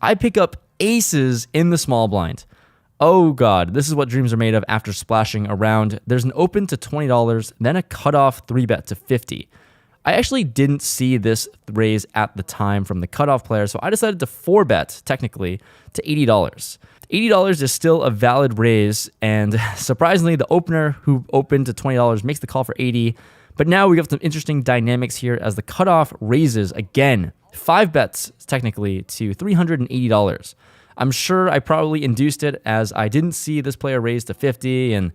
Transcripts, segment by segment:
I pick up aces in the small blind. Oh God, this is what dreams are made of after splashing around. There's an open to $20, then a cutoff 3-bet to $50. I actually didn't see this raise at the time from the cutoff player, so I decided to 4-bet, technically, to $80. $80 is still a valid raise, and surprisingly, the opener who opened to $20 makes the call for $80. But now we have some interesting dynamics here as the cutoff raises again, 5 bets technically to $380. I'm sure I probably induced it as I didn't see this player raise to 50, and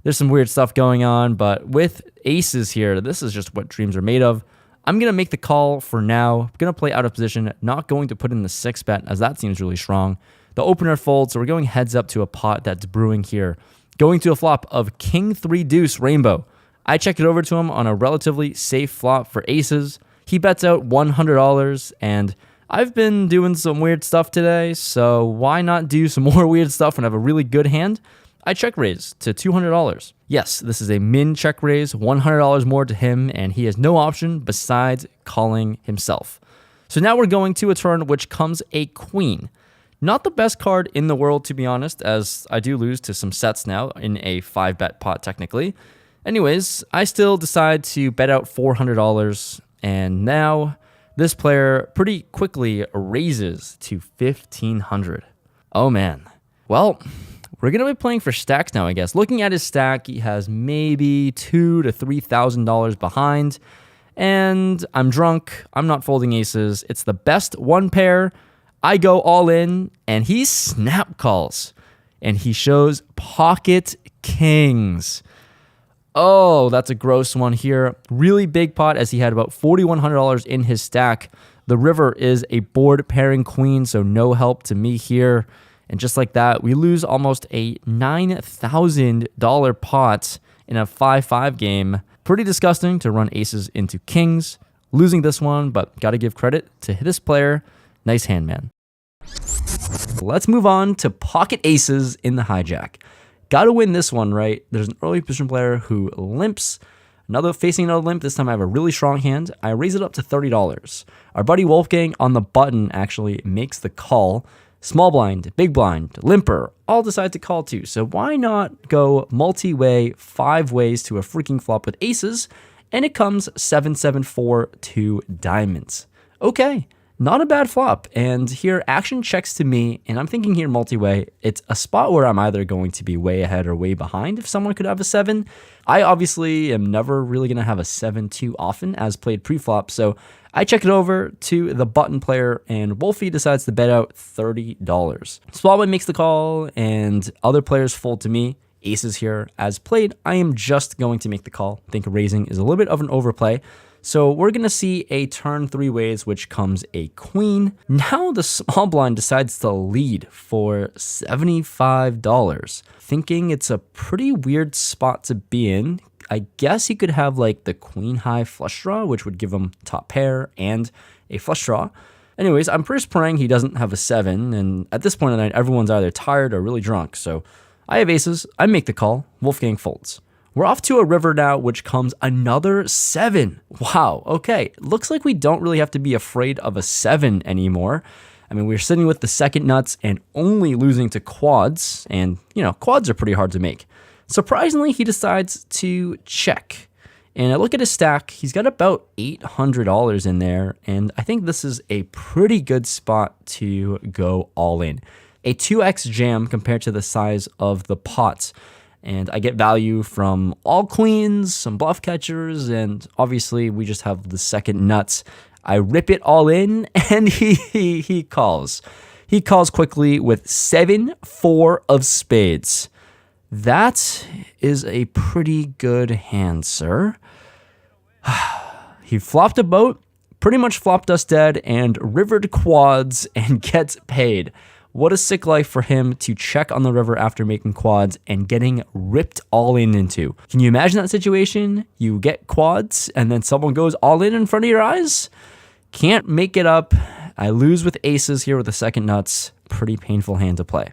there's some weird stuff going on, but with aces here, this is just what dreams are made of. I'm going to make the call for now. I'm going to play out of position, not going to put in the 6-bet as that seems really strong. The opener folds, so we're going heads up to a pot that's brewing here. Going to a flop of King 3 Deuce Rainbow. I check it over to him on a relatively safe flop for aces. He bets out $100, and I've been doing some weird stuff today, so why not do some more weird stuff when I have a really good hand? I check raise to $200. Yes, this is a min check raise, $100 more to him, and he has no option besides calling himself. So now we're going to a turn which comes a queen. Not the best card in the world, to be honest, as I do lose to some sets now in a 5-bet pot technically. Anyways, I still decide to bet out $400, and now this player pretty quickly raises to $1,500. Oh man. Well, we're going to be playing for stacks now, I guess. Looking at his stack, he has maybe $2,000 to $3,000 behind. And I'm drunk. I'm not folding aces. It's the best one pair. I go all in, and he snap calls. And he shows pocket kings. Oh, that's a gross one here. Really big pot as he had about $4,100 in his stack. The river is a board pairing queen, so no help to me here. And just like that, we lose almost a $9,000 pot in a 5-5 game. Pretty disgusting to run aces into kings. Losing this one, but got to give credit to this player. Nice hand, man. Let's move on to pocket aces in the hijack. Got to win this one, right? There's an early position player who limps. Facing another limp. This time I have a really strong hand. I raise it up to $30. Our buddy Wolfgang on the button actually makes the call. Small blind, big blind, limper, all decide to call too. So why not go multi-way, 5 ways to a freaking flop with aces, and it comes 7-7-4 to diamonds. Okay, not a bad flop. And here action checks to me, and I'm thinking here multi-way, it's a spot where I'm either going to be way ahead or way behind if someone could have a 7. I obviously am never really going to have a 7 too often as played pre-flop, so I check it over to the button player, and Wolfie decides to bet out $30. Smallboy makes the call, and other players fold to me. Aces here. As played, I am just going to make the call. I think raising is a little bit of an overplay. So we're going to see a turn 3 ways, which comes a queen. Now the small blind decides to lead for $75. Thinking it's a pretty weird spot to be in. I guess he could have like the queen high flush draw, which would give him top pair and a flush draw. Anyways, I'm first praying he doesn't have a 7, and at this point in the night, everyone's either tired or really drunk. So I have aces, I make the call, Wolfgang folds. We're off to a river now, which comes another 7. Wow, okay. Looks like we don't really have to be afraid of a 7 anymore. I mean, we're sitting with the second nuts and only losing to quads, and, quads are pretty hard to make. Surprisingly, he decides to check. And I look at his stack, he's got about $800 in there, and I think this is a pretty good spot to go all in. A 2x jam compared to the size of the pot. And I get value from all queens, some bluff catchers, and obviously we just have the second nuts. I rip it all in, and he calls. He calls quickly with 7-4 of spades. That is a pretty good hand, sir. He flopped a boat, pretty much flopped us dead, and rivered quads and gets paid. What a sick life for him to check on the river after making quads and getting ripped all in into. Can you imagine that situation? You get quads and then someone goes all in front of your eyes? Can't make it up. I lose with aces here with the second nuts. Pretty painful hand to play.